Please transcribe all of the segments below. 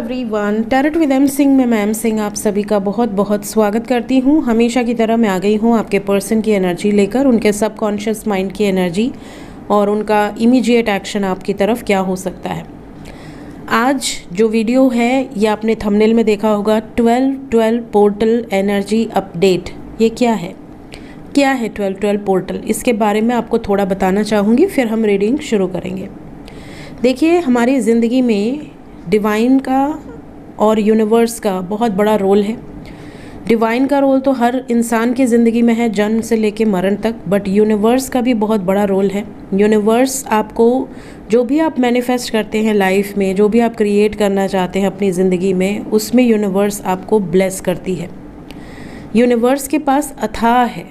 Everyone, tarot with M Singh में मैं M Singh आप सभी का बहुत बहुत स्वागत करती हूँ। हमेशा की तरह मैं आ गई हूँ आपके पर्सन की एनर्जी लेकर, उनके सबकॉन्शियस माइंड की एनर्जी और उनका इमीडिएट एक्शन आपकी तरफ क्या हो सकता है। आज जो वीडियो है ये आपने थंबनेल में देखा होगा, 12-12 पोर्टल एनर्जी अपडेट। ये क्या है 12-12 पोर्टल, इसके बारे में आपको थोड़ा बताना चाहूँगी, फिर हम रीडिंग शुरू करेंगे। देखिए, हमारी ज़िंदगी में डिवाइन का और यूनिवर्स का बहुत बड़ा रोल है। डिवाइन का रोल तो हर इंसान की ज़िंदगी में है, जन्म से लेके मरण तक, बट यूनिवर्स का भी बहुत बड़ा रोल है। यूनिवर्स आपको जो भी आप मैनिफेस्ट करते हैं लाइफ में, जो भी आप क्रिएट करना चाहते हैं अपनी ज़िंदगी में, उसमें यूनिवर्स आपको ब्लेस करती है। यूनिवर्स के पास अथाह है,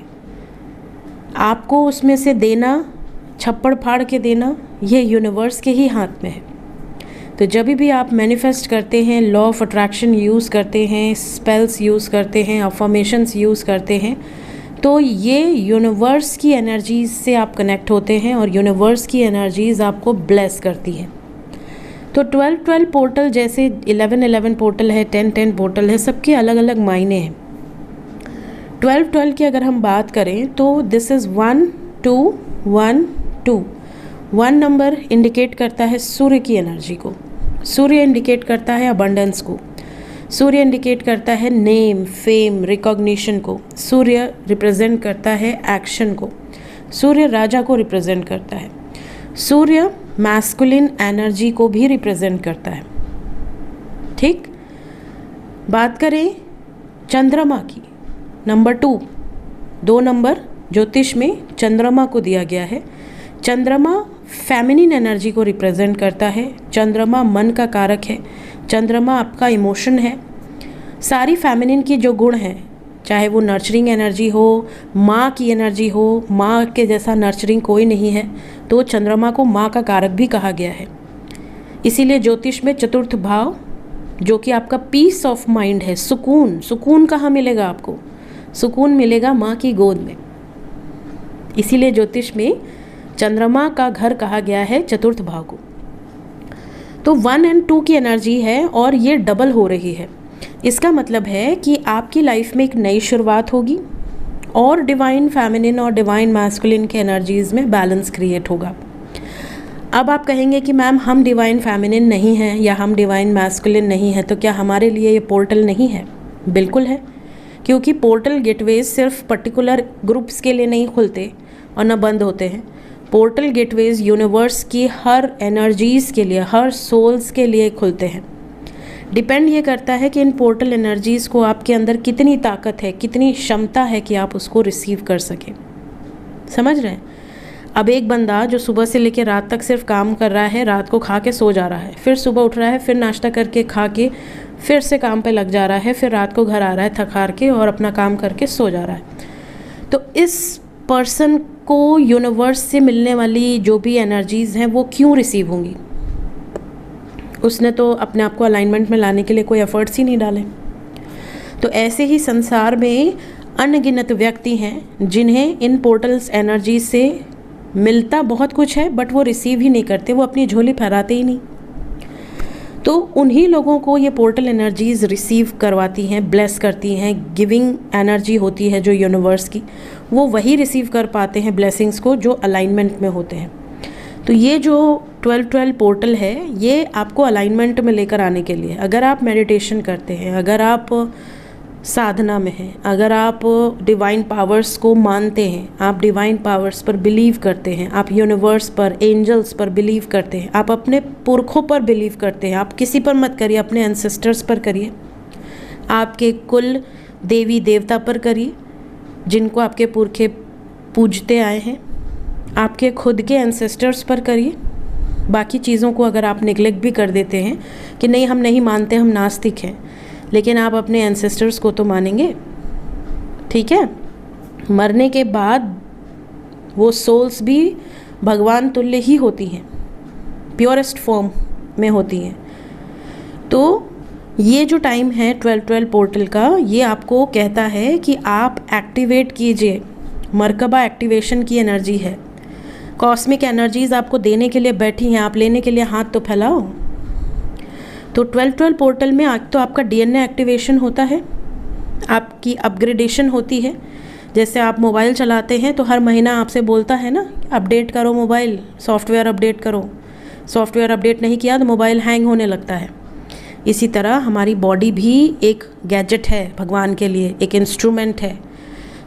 आपको उसमें से देना, छप्पड़ फाड़ के देना, ये यूनिवर्स के ही हाथ में है। तो जब भी आप मैनिफेस्ट करते हैं, लॉ ऑफ अट्रैक्शन यूज़ करते हैं, स्पेल्स यूज़ करते हैं, अफर्मेशंस यूज़ करते हैं, तो ये यूनिवर्स की एनर्जीज से आप कनेक्ट होते हैं और यूनिवर्स की एनर्जीज आपको ब्लेस करती है। तो 12-12 पोर्टल, जैसे 11-11 पोर्टल है, 10-10 पोर्टल है, सबके अलग अलग मायने हैं। 12-12 की अगर हम बात करें तो दिस इज़ 1-2-1-2। 1 नंबर इंडिकेट करता है सूर्य की एनर्जी को, सूर्य इंडिकेट करता है अबंडेंस को, सूर्य इंडिकेट करता है नेम, फेम, रिकॉग्निशन को, सूर्य रिप्रेजेंट करता है एक्शन को, सूर्य राजा को रिप्रेजेंट करता है, सूर्य मैस्कुलिन एनर्जी को भी रिप्रेजेंट करता है। ठीक, बात करें चंद्रमा की, नंबर 2 नंबर ज्योतिष में चंद्रमा को दिया गया है। चंद्रमा फेमिनिन एनर्जी को रिप्रेजेंट करता है, चंद्रमा मन का कारक है, चंद्रमा आपका इमोशन है। सारी फेमिनिन की जो गुण हैं, चाहे वो नर्चरिंग एनर्जी हो, माँ की एनर्जी हो, माँ के जैसा नर्चरिंग कोई नहीं है, तो चंद्रमा को माँ का कारक भी कहा गया है। इसीलिए ज्योतिष में चतुर्थ भाव, जो कि आपका पीस ऑफ माइंड है, सुकून, सुकून कहाँ मिलेगा आपको? सुकून मिलेगा माँ की गोद में। इसीलिए ज्योतिष में चंद्रमा का घर कहा गया है चतुर्थ भाव को। तो 1 और 2 की एनर्जी है और ये डबल हो रही है। इसका मतलब है कि आपकी लाइफ में एक नई शुरुआत होगी और डिवाइन फेमिनिन और डिवाइन मैस्कुलिन के एनर्जीज में बैलेंस क्रिएट होगा। अब आप कहेंगे कि मैम हम डिवाइन फेमिनिन नहीं हैं या हम डिवाइन मैस्कुलिन नहीं हैं, तो क्या हमारे लिए ये पोर्टल नहीं है? बिल्कुल है, क्योंकि पोर्टल गेटवेज सिर्फ पर्टिकुलर ग्रुप्स के लिए नहीं खुलते और न बंद होते हैं। पोर्टल गेटवेज यूनिवर्स की हर एनर्जीज़ के लिए, हर सोल्स के लिए खुलते हैं। डिपेंड ये करता है कि इन पोर्टल एनर्जीज़ को आपके अंदर कितनी ताकत है, कितनी क्षमता है कि आप उसको रिसीव कर सकें। समझ रहे हैं? अब एक बंदा जो सुबह से लेकर रात तक सिर्फ काम कर रहा है, रात को खा के सो जा रहा है, फिर सुबह उठ रहा है, फिर नाश्ता करके खा के फिर से काम पे लग जा रहा है, फिर रात को घर आ रहा है थक हार के और अपना काम करके सो जा रहा है, तो इस पर्सन को यूनिवर्स से मिलने वाली जो भी एनर्जीज़ हैं वो क्यों रिसीव होंगी? उसने तो अपने आप को अलाइनमेंट में लाने के लिए कोई एफर्ट्स ही नहीं डाले। तो ऐसे ही संसार में अनगिनत व्यक्ति हैं जिन्हें इन पोर्टल्स एनर्जी से मिलता बहुत कुछ है, बट वो रिसीव ही नहीं करते, वो अपनी झोली फहराते ही नहीं। तो उन्हीं लोगों को ये पोर्टल एनर्जीज़ रिसीव करवाती हैं, ब्लेस करती हैं। गिविंग एनर्जी होती है जो यूनिवर्स की, वो वही रिसीव कर पाते हैं ब्लेसिंग्स को जो अलाइनमेंट में होते हैं। तो ये जो 12-12 पोर्टल है, ये आपको अलाइनमेंट में लेकर आने के लिए, अगर आप मेडिटेशन करते हैं, अगर आप साधना में हैं, अगर आप डिवाइन पावर्स को मानते हैं, आप डिवाइन पावर्स पर बिलीव करते हैं, आप यूनिवर्स पर, एंजल्स पर बिलीव करते हैं, आप अपने पुरखों पर बिलीव करते हैं, आप किसी पर मत करिए, अपने एंसेस्टर्स पर करिए, आपके कुल देवी देवता पर करिए जिनको आपके पुरखे पूजते आए हैं, आपके खुद के एंसेस्टर्स पर करिए। बाकी चीज़ों को अगर आप निगलेक्ट भी कर देते हैं कि नहीं हम नहीं मानते, हम नास्तिक हैं, लेकिन आप अपने एंसेस्टर्स को तो मानेंगे। ठीक है, मरने के बाद वो सोल्स भी भगवान तुल्य ही होती हैं, प्योरेस्ट फॉर्म में होती हैं। तो ये जो टाइम है 12-12 पोर्टल का, ये आपको कहता है कि आप एक्टिवेट कीजिए। मरकबा एक्टिवेशन की एनर्जी है, कॉस्मिक एनर्जीज आपको देने के लिए बैठी हैं, आप लेने के लिए हाथ तो फैलाओ। तो 12-12 पोर्टल में आज तो आपका डीएनए एक्टिवेशन होता है, आपकी अपग्रेडेशन होती है। जैसे आप मोबाइल चलाते हैं तो हर महीना आपसे बोलता है ना, अपडेट करो मोबाइल, सॉफ्टवेयर अपडेट करो। सॉफ्टवेयर अपडेट नहीं किया तो मोबाइल हैंग होने लगता है। इसी तरह हमारी बॉडी भी एक गैजेट है भगवान के लिए, एक इंस्ट्रूमेंट है।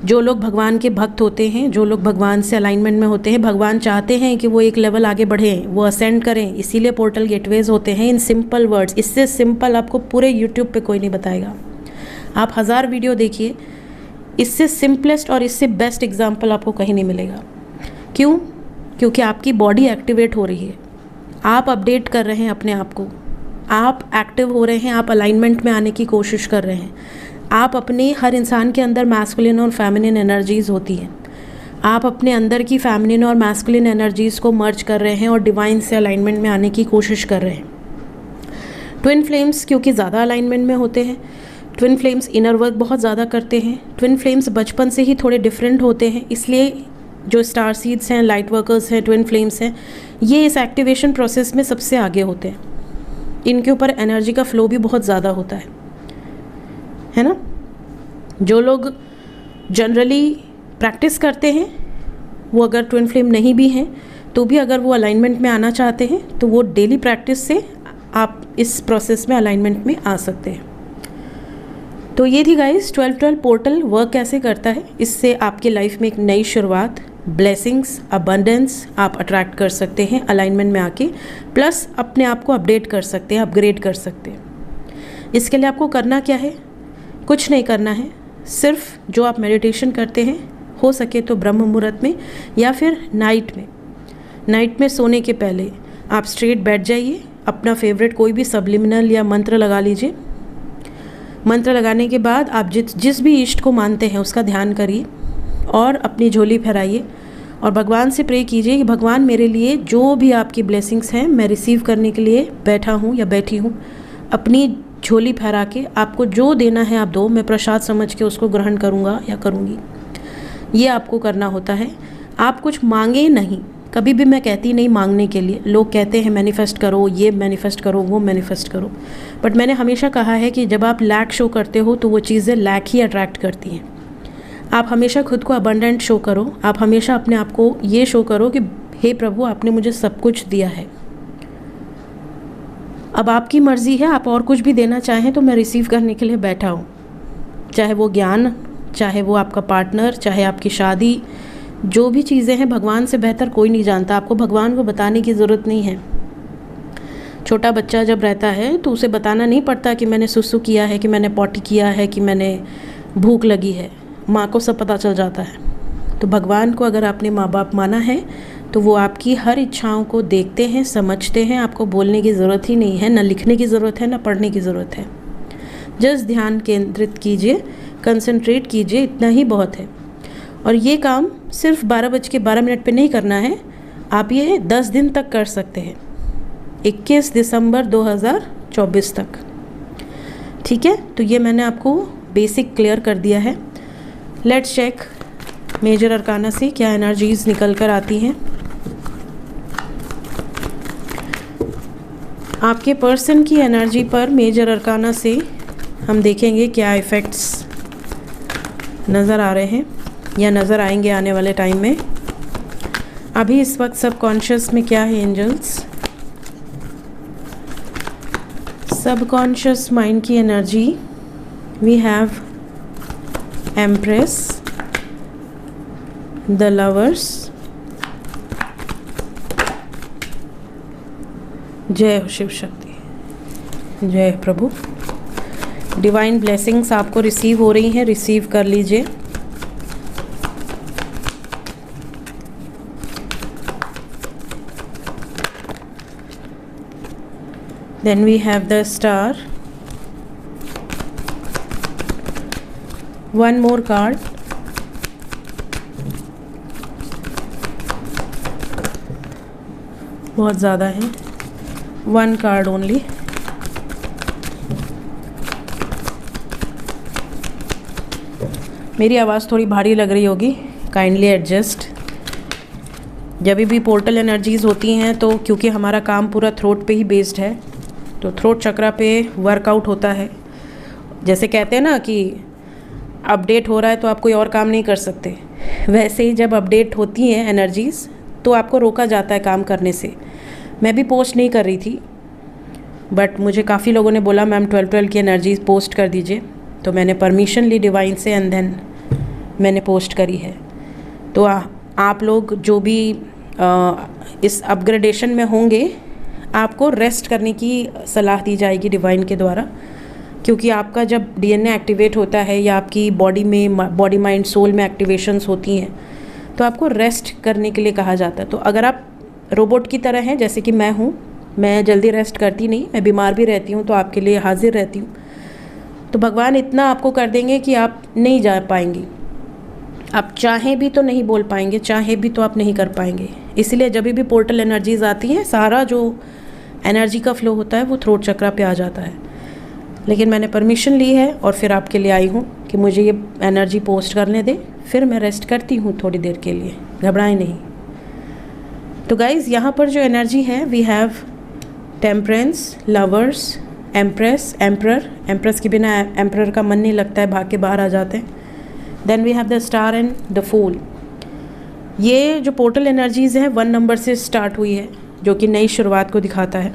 जो लोग भगवान के भक्त होते हैं, जो लोग भगवान से अलाइनमेंट में होते हैं, भगवान चाहते हैं कि वो एक लेवल आगे बढ़ें, वो असेंड करें, इसीलिए पोर्टल गेटवेज होते हैं इन सिंपल वर्ड्स। इससे सिंपल आपको पूरे यूट्यूब पे कोई नहीं बताएगा। आप 1000 वीडियो देखिए, इससे सिंपलेस्ट और इससे बेस्ट एग्जाम्पल आपको कहीं नहीं मिलेगा। क्यों? क्योंकि आपकी बॉडी एक्टिवेट हो रही है, आप अपडेट कर रहे हैं अपने आप को, आप एक्टिव हो रहे हैं, आप अलाइनमेंट में आने की कोशिश कर रहे हैं। आप अपने, हर इंसान के अंदर मैस्कुलिन और फेमिनिन एनर्जीज़ होती हैं। आप अपने अंदर की फेमिनिन और मैस्कुलिन एनर्जीज़ को मर्ज कर रहे हैं और डिवाइन से अलाइनमेंट में आने की कोशिश कर रहे हैं। ट्विन फ्लेम्स क्योंकि ज़्यादा अलाइनमेंट में होते हैं, ट्विन फ्लेम्स इनर वर्क बहुत ज़्यादा करते हैं, ट्विन फ्लेम्स बचपन से ही थोड़े डिफरेंट होते हैं, इसलिए जो स्टार सीड्स हैं, लाइट वर्कर्स हैं, ट्विन फ्लेम्स हैं, ये इस एक्टिवेशन प्रोसेस में सबसे आगे होते हैं। इनके ऊपर एनर्जी का फ्लो भी बहुत ज़्यादा होता है ना। जो लोग जनरली प्रैक्टिस करते हैं, वो अगर ट्विन फ्लेम नहीं भी हैं तो भी अगर वो अलाइनमेंट में आना चाहते हैं तो वो डेली प्रैक्टिस से आप इस प्रोसेस में अलाइनमेंट में आ सकते हैं। तो ये थी गाइस 12-12 पोर्टल वर्क कैसे करता है। इससे आपके लाइफ में एक नई शुरुआत, ब्लेसिंग्स, अबंडेंस आप अट्रैक्ट कर सकते हैं अलाइनमेंट में आके, प्लस अपने आप को अपडेट कर सकते हैं, अपग्रेड कर सकते हैं। इसके लिए आपको करना क्या है? कुछ नहीं करना है, सिर्फ जो आप मेडिटेशन करते हैं, हो सके तो ब्रह्म मुहूर्त में या फिर नाइट में सोने के पहले आप स्ट्रेट बैठ जाइए, अपना फेवरेट कोई भी सबलिमिनल या मंत्र लगा लीजिए। मंत्र लगाने के बाद आप जिस भी इष्ट को मानते हैं उसका ध्यान करिए और अपनी झोली फहराइए और भगवान से प्रे कीजिए कि भगवान मेरे लिए जो भी आपकी ब्लेसिंग्स हैं मैं रिसीव करने के लिए बैठा हूँ या बैठी हूँ। अपनी झोली फहरा के आपको जो देना है आप दो, मैं प्रसाद समझ के उसको ग्रहण करूँगा या करूँगी। ये आपको करना होता है। आप कुछ मांगे नहीं, कभी भी मैं कहती नहीं मांगने के लिए। लोग कहते हैं मैनिफेस्ट करो, ये मैनिफेस्ट करो, वो मैनिफेस्ट करो, बट मैंने हमेशा कहा है कि जब आप लैक शो करते हो तो वो चीज़ें लैक ही अट्रैक्ट करती हैं। आप हमेशा खुद को अबंडेंट शो करो, आप हमेशा अपने आप को ये शो करो कि हे प्रभु आपने मुझे सब कुछ दिया है, अब आपकी मर्ज़ी है, आप और कुछ भी देना चाहें तो मैं रिसीव करने के लिए बैठा हूँ। चाहे वो ज्ञान, चाहे वो आपका पार्टनर, चाहे आपकी शादी, जो भी चीज़ें हैं भगवान से बेहतर कोई नहीं जानता। आपको भगवान को बताने की ज़रूरत नहीं है। छोटा बच्चा जब रहता है तो उसे बताना नहीं पड़ता कि मैंने सुसु किया है, कि मैंने पॉटी किया है, कि मैंने भूख लगी है। माँ को सब पता चल जाता है। तो भगवान को अगर आपने माँ बाप माना है तो वो आपकी हर इच्छाओं को देखते हैं, समझते हैं। आपको बोलने की ज़रूरत ही नहीं है, ना लिखने की ज़रूरत है, ना पढ़ने की ज़रूरत है। जस्ट ध्यान केंद्रित कीजिए, कंसंट्रेट कीजिए, इतना ही बहुत है। और ये काम सिर्फ 12:12 पे नहीं करना है, आप ये 10 दिन तक कर सकते हैं, 21 दिसंबर 2024 तक। ठीक है, तो ये मैंने आपको बेसिक क्लियर कर दिया है। लेट्स चेक मेजर अरकाना से क्या एनर्जीज निकल कर आती हैं। आपके पर्सन की एनर्जी पर मेजर अरकाना से हम देखेंगे क्या इफ़ेक्ट्स नज़र आ रहे हैं या नज़र आएंगे आने वाले टाइम में। अभी इस वक्त सबकॉन्शियस में क्या है एंजल्स? सबकॉन्शियस माइंड की energy, we have empress, the lovers, जय हो शिव शक्ति, जय प्रभु। डिवाइन ब्लेसिंग्स आपको रिसीव हो रही हैं, रिसीव कर लीजिए। Then we have the star. One more card. बहुत ज़्यादा है, one card only. मेरी आवाज़ थोड़ी भारी लग रही होगी, काइंडली एडजस्ट। जब भी पोर्टल एनर्जीज़ होती हैं तो क्योंकि हमारा काम पूरा थ्रोट पे ही बेस्ड है, तो थ्रोट चक्रा पे वर्कआउट होता है। जैसे कहते हैं ना कि अपडेट हो रहा है तो आप कोई और काम नहीं कर सकते, वैसे ही जब अपडेट होती हैं एनर्जीज़ तो आपको रोका जाता है काम करने से। मैं भी पोस्ट नहीं कर रही थी, बट मुझे काफ़ी लोगों ने बोला मैम 12-12 की एनर्जीज़ पोस्ट कर दीजिए, तो मैंने परमिशन ली डिवाइन से एंड देन मैंने पोस्ट करी है। तो आप लोग जो भी इस अपग्रेडेशन में होंगे, आपको रेस्ट करने की सलाह दी जाएगी डिवाइन के द्वारा, क्योंकि आपका जब डीएनए एक्टिवेट होता है या आपकी बॉडी माइंड सोल में एक्टिवेशंस होती हैं तो आपको रेस्ट करने के लिए कहा जाता है। तो अगर आप रोबोट की तरह हैं, जैसे कि मैं हूँ, मैं जल्दी रेस्ट करती नहीं, मैं बीमार भी रहती हूँ तो आपके लिए हाजिर रहती हूँ, तो भगवान इतना आपको कर देंगे कि आप नहीं जा पाएंगी। आप चाहें भी तो नहीं बोल पाएंगे, चाहे भी तो आप नहीं कर पाएंगे। इसलिए जब भी पोर्टल एनर्जीज आती हैं, सारा जो एनर्जी का फ्लो होता है वो थ्रोट चक्रा पे आ जाता है। लेकिन मैंने परमिशन ली है और फिर आपके लिए आई हूँ कि मुझे ये एनर्जी पोस्ट करने दें, फिर मैं रेस्ट करती हूँ थोड़ी देर के लिए, घबराएं नहीं। तो गाइज़, यहाँ पर जो एनर्जी है, we have temperance, lovers, empress, emperor. Empress के बिना एम्प्रर का मन नहीं लगता है, भाग के बाहर आ जाते हैं। Then we have the star and the fool. ये जो पोर्टल एनर्जीज़ है 1 नंबर से स्टार्ट हुई है, जो कि नई शुरुआत को दिखाता है।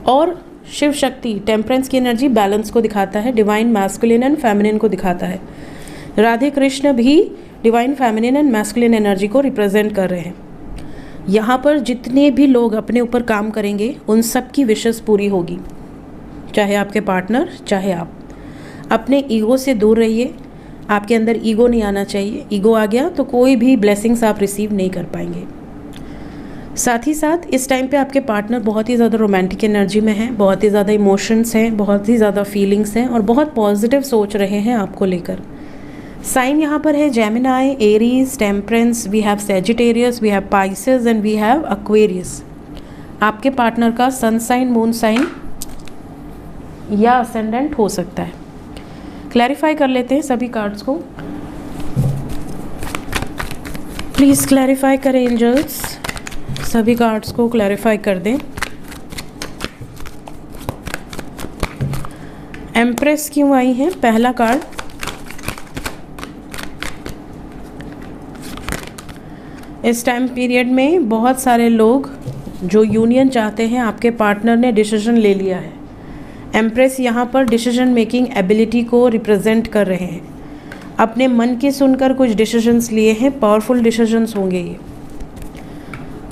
और शिव शक्ति टेम्परेंस की एनर्जी बैलेंस को दिखाता है, डिवाइन मैस्कुलिन एंड फेमिनिन को दिखाता है। राधे कृष्ण भी divine feminine and masculine energy को रिप्रेजेंट कर रहे हैं। यहाँ पर जितने भी लोग अपने ऊपर काम करेंगे उन सब की विशेस पूरी होगी, चाहे आपके पार्टनर, चाहे आप। अपने ईगो से दूर रहिए, आपके अंदर ईगो नहीं आना चाहिए। ईगो आ गया तो कोई भी ब्लेसिंग्स आप रिसीव नहीं कर पाएंगे। साथ ही साथ इस टाइम पे आपके पार्टनर बहुत ही ज़्यादा रोमांटिक एनर्जी में हैं, बहुत ही ज़्यादा इमोशंस हैं, बहुत ही ज़्यादा फीलिंग्स हैं और बहुत पॉजिटिव सोच रहे हैं आपको लेकर। साइन यहाँ पर है Gemini, Aries, temperance, we have Sagittarius, we have Pisces and we have Aquarius. आपके पार्टनर का सन साइन, मून साइन या असेंडेंट हो सकता है। क्लैरिफाई कर लेते हैं सभी कार्ड्स को। प्लीज़ क्लैरिफाई करें एंजल्स, सभी कार्ड्स को क्लैरिफाई कर दें। एम्प्रेस क्यों आई है? पहला कार्ड, इस टाइम पीरियड में बहुत सारे लोग जो यूनियन चाहते हैं, आपके पार्टनर ने डिसीजन ले लिया है। एम्प्रेस यहाँ पर डिसीजन मेकिंग एबिलिटी को रिप्रेजेंट कर रहे हैं। अपने मन की सुनकर कुछ डिसीजंस लिए हैं, पावरफुल डिसीजंस होंगे ये।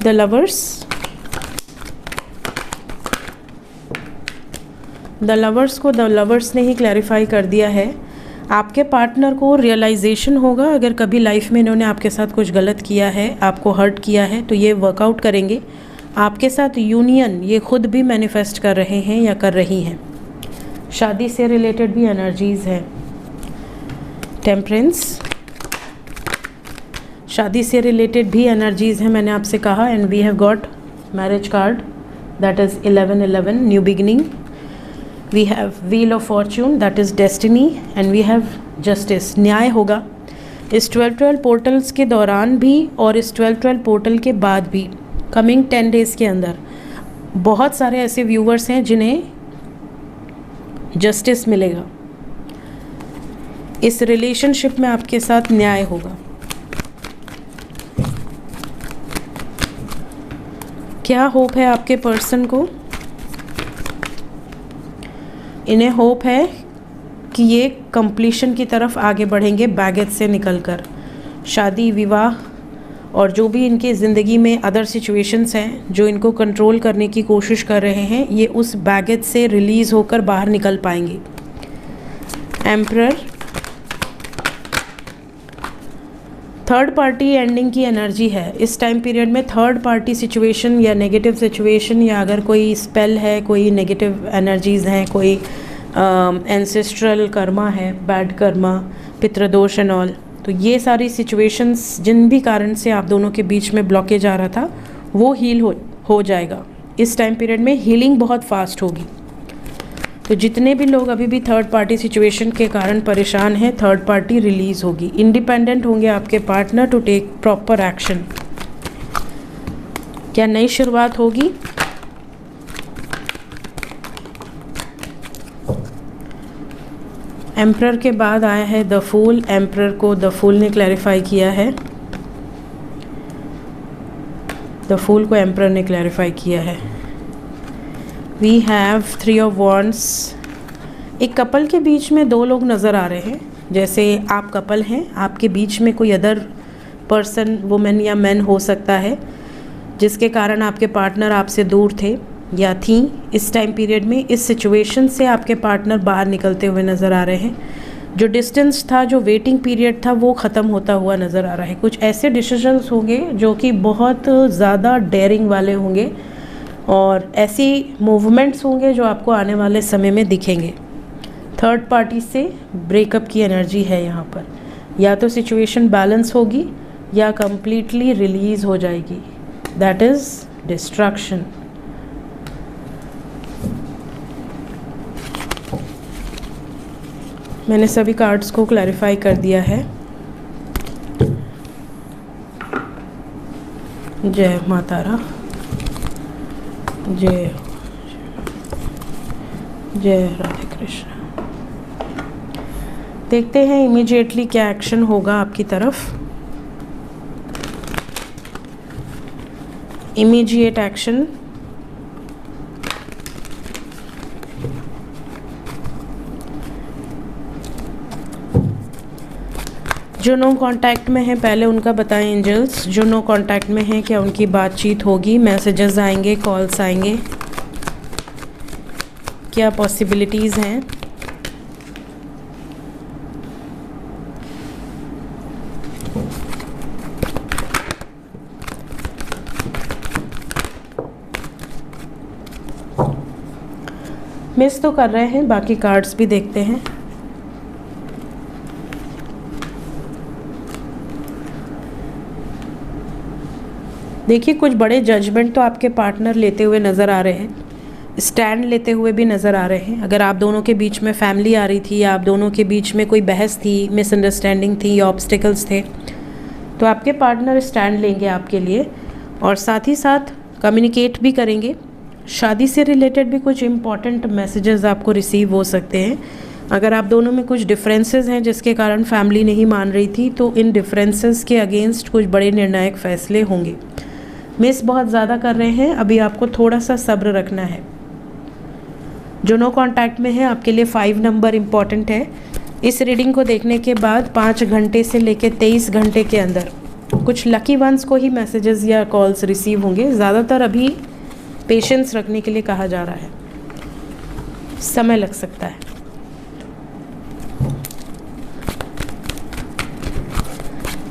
द लवर्स, द लवर्स को द लवर्स ने ही क्लैरिफाई कर दिया है। आपके पार्टनर को रियलाइजेशन होगा, अगर कभी लाइफ में इन्होंने आपके साथ कुछ गलत किया है, आपको हर्ट किया है, तो ये वर्कआउट करेंगे। आपके साथ यूनियन ये खुद भी मैनिफेस्ट कर रहे हैं या कर रही हैं। शादी से रिलेटेड भी एनर्जीज़ हैं। टेम्परेंस, शादी से रिलेटेड भी एनर्जीज़ हैं, मैंने आपसे कहा। And we have got marriage card, that is 11-11, new beginning. We have wheel of fortune, that is destiny. And we have justice, न्याय होगा। इस 12-12 पोर्टल्स के दौरान भी और इस 12-12 पोर्टल के बाद भी, कमिंग 10 डेज़ के अंदर बहुत सारे ऐसे व्यूवर्स हैं जिन्हें जस्टिस मिलेगा। इस रिलेशनशिप में आपके साथ न्याय होगा। क्या होप है आपके पर्सन को? इन्हें होप है कि ये कंप्लीशन की तरफ आगे बढ़ेंगे बैगेज से निकलकर। शादी, विवाह और जो भी इनकी ज़िंदगी में अदर सिचुएशंस हैं जो इनको कंट्रोल करने की कोशिश कर रहे हैं, ये उस बैगेज से रिलीज़ होकर बाहर निकल पाएंगे। एम्परर, थर्ड पार्टी एंडिंग की एनर्जी है। इस टाइम पीरियड में थर्ड पार्टी सिचुएशन या नेगेटिव सिचुएशन, या अगर कोई स्पेल है, कोई नेगेटिव एनर्जीज़ हैं, कोई एंसेस्ट्रल कर्मा है, बैड कर्मा, पितृदोष एंड ऑल, तो ये सारी सिचुएशंस जिन भी कारण से आप दोनों के बीच में ब्लॉकेज आ रहा था वो हील हो जाएगा। इस टाइम पीरियड में हीलिंग बहुत फास्ट होगी। तो जितने भी लोग अभी भी थर्ड पार्टी सिचुएशन के कारण परेशान हैं, थर्ड पार्टी रिलीज़ होगी। इंडिपेंडेंट होंगे आपके partner to take proper action. क्या नई शुरुआत होगी? एम्परर के बाद आया है द फूल। एम्परर को द फूल ने क्लैरिफाई किया है। द फूल को एम्परर ने क्लैरिफाई किया है। We have 3 of wands. एक कपल के बीच में 2 लोग नज़र आ रहे हैं। जैसे आप कपल हैं, आपके बीच में कोई अदर पर्सन, वुमेन या मैन हो सकता है, जिसके कारण आपके पार्टनर आपसे दूर थे या थी। इस टाइम पीरियड में इस सिचुएशन से आपके पार्टनर बाहर निकलते हुए नज़र आ रहे हैं। जो डिस्टेंस था, जो वेटिंग पीरियड था, वो ख़त्म होता हुआ नज़र आ रहा है। कुछ ऐसे डिसीजंस होंगे जो कि बहुत ज़्यादा डेयरिंग वाले होंगे और ऐसी मूवमेंट्स होंगे जो आपको आने वाले समय में दिखेंगे। थर्ड पार्टी से ब्रेकअप की एनर्जी है यहाँ पर। या तो सिचुएशन बैलेंस होगी या कंप्लीटली रिलीज़ हो जाएगी। That is distraction. मैंने सभी कार्ड्स को क्लैरिफाई कर दिया है। जय माता रा, जय जय राधे कृष्ण। देखते हैं इमीडिएटली क्या एक्शन होगा आपकी तरफ। Immediate action. जो नो कांटेक्ट में हैं पहले उनका बताएं एंजल्स। जो नो कांटेक्ट में हैं क्या उनकी बातचीत होगी, मैसेजेस आएंगे, कॉल्स आएंगे, क्या पॉसिबिलिटीज़ हैं। मिस तो कर रहे हैं, बाकी कार्ड्स भी देखते हैं। देखिए, कुछ बड़े जजमेंट तो आपके पार्टनर लेते हुए नज़र आ रहे हैं, स्टैंड लेते हुए भी नज़र आ रहे हैं। अगर आप दोनों के बीच में फैमिली आ रही थी या आप दोनों के बीच में कोई बहस थी, मिसअंडरस्टैंडिंग थी या ऑब्स्टिकल्स थे, तो आपके पार्टनर स्टैंड लेंगे आपके लिए और साथ ही साथ कम्युनिकेट भी करेंगे। शादी से रिलेटेड भी कुछ इम्पॉर्टेंट मैसेजेस आपको रिसीव हो सकते हैं। अगर आप दोनों में कुछ डिफरेंसेस हैं जिसके कारण फैमिली नहीं मान रही थी, तो इन डिफरेंसेस के अगेंस्ट कुछ बड़े निर्णायक फैसले होंगे। मिस बहुत ज़्यादा कर रहे हैं, अभी आपको थोड़ा सा सब्र रखना है। जो नो कांटेक्ट में है आपके लिए 5 नंबर इम्पॉर्टेंट है। इस रीडिंग को देखने के बाद 5 घंटे से लेकर 23 घंटे के अंदर कुछ लकी वंस को ही मैसेजेस या कॉल्स रिसीव होंगे। ज़्यादातर अभी पेशेंस रखने के लिए कहा जा रहा है, समय लग सकता है।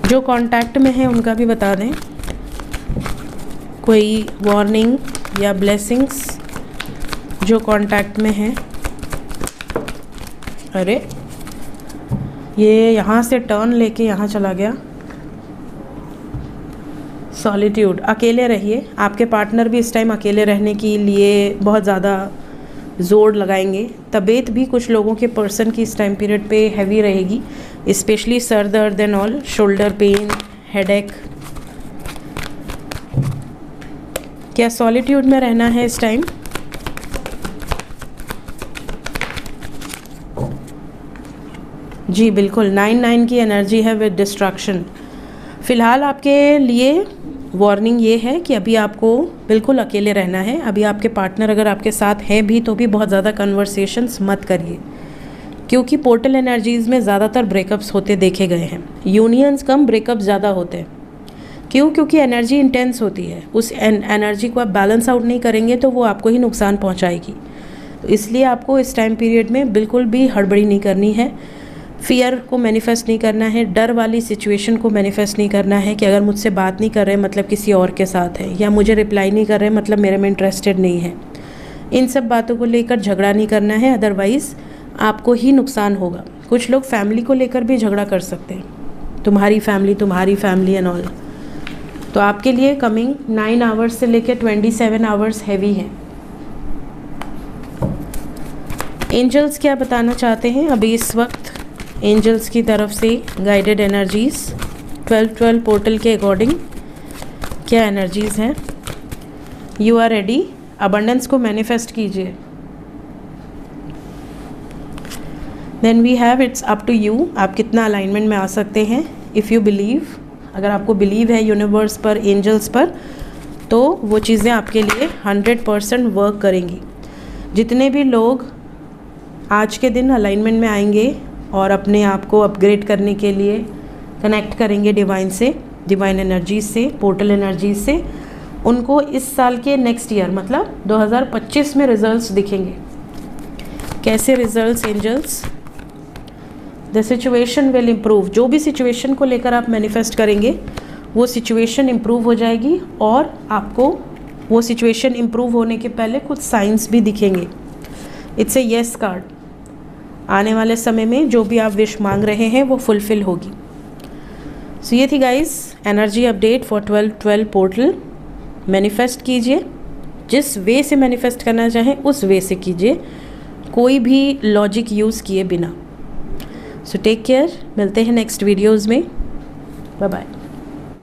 जो कांटेक्ट में है उनका भी बता दें, कोई वार्निंग या ब्लेसिंग्स जो कांटेक्ट में है। अरे ये यहाँ से टर्न लेके यहाँ चला गया। सॉलिट्यूड, अकेले रहिए। आपके पार्टनर भी इस टाइम अकेले रहने के लिए बहुत ज़्यादा जोर लगाएंगे। तबीयत भी कुछ लोगों के पर्सन की इस टाइम पीरियड पे हैवी रहेगी, स्पेशली सर दर्द and all, shoulder pain, headache. क्या सॉलिट्यूड में रहना है इस टाइम? जी बिल्कुल, 9-9 की एनर्जी है विद डिस्ट्रैक्शन। फ़िलहाल आपके लिए वार्निंग ये है कि अभी आपको बिल्कुल अकेले रहना है। अभी आपके पार्टनर अगर आपके साथ है भी तो भी बहुत ज़्यादा कन्वर्सेशंस मत करिए, क्योंकि पोर्टल एनर्जीज़ में ज़्यादातर ब्रेकअप्स होते देखे गए हैं। यूनियंस कम, ब्रेकअप्स ज़्यादा होते हैं। क्यों? क्योंकि एनर्जी इंटेंस होती है। उस एनर्जी को आप बैलेंस आउट नहीं करेंगे तो वो आपको ही नुकसान पहुँचाएगी। तो इसलिए आपको इस टाइम पीरियड में बिल्कुल भी हड़बड़ी नहीं करनी है। फियर को मैनिफेस्ट नहीं करना है, डर वाली सिचुएशन को मैनिफेस्ट नहीं करना है कि अगर मुझसे बात नहीं कर रहे मतलब किसी और के साथ है, या मुझे रिप्लाई नहीं कर रहे मतलब मेरे में इंटरेस्टेड नहीं है। इन सब बातों को लेकर झगड़ा नहीं करना है, अदरवाइज़ आपको ही नुकसान होगा। कुछ लोग फैमिली को लेकर भी झगड़ा कर सकते हैं, तुम्हारी फैमिली एंड ऑल। तो आपके लिए कमिंग 9 आवर्स से लेकर 27 आवर्स हैवी हैं। एंजल्स क्या बताना चाहते हैं अभी इस वक्त? एंजल्स की तरफ से गाइडेड एनर्जीज़ 12-12 पोर्टल के अकॉर्डिंग क्या एनर्जीज़ हैं? यू आर रेडी, अबंडेंस को मैनिफेस्ट कीजिए। Then we have it's up to you, आप कितना अलाइनमेंट में आ सकते हैं। इफ़ यू बिलीव, अगर आपको बिलीव है यूनिवर्स पर, एंजल्स पर, तो वो चीज़ें आपके लिए 100% वर्क करेंगी। जितने भी लोग आज के दिन अलाइनमेंट में आएंगे और अपने आप को अपग्रेड करने के लिए कनेक्ट करेंगे डिवाइन से, डिवाइन एनर्जी से, पोर्टल एनर्जी से, उनको इस साल के नेक्स्ट ईयर मतलब 2025 में रिजल्ट्स दिखेंगे। कैसे results angels? The situation will improve. जो भी सिचुएशन को लेकर आप मैनिफेस्ट करेंगे वो सिचुएशन इम्प्रूव हो जाएगी और आपको वो सिचुएशन इम्प्रूव होने के पहले कुछ साइंस भी दिखेंगे। It's a yes card. आने वाले समय में जो भी आप विश मांग रहे हैं वो फुलफिल होगी। सो ये थी guys energy update for 12/12 portal. Manifest कीजिए, जिस वे से मैनिफेस्ट करना चाहें उस वे से कीजिए, कोई भी लॉजिक यूज़ किए बिना। सो टेक केयर, मिलते हैं नेक्स्ट वीडियोज़ में। Bye bye.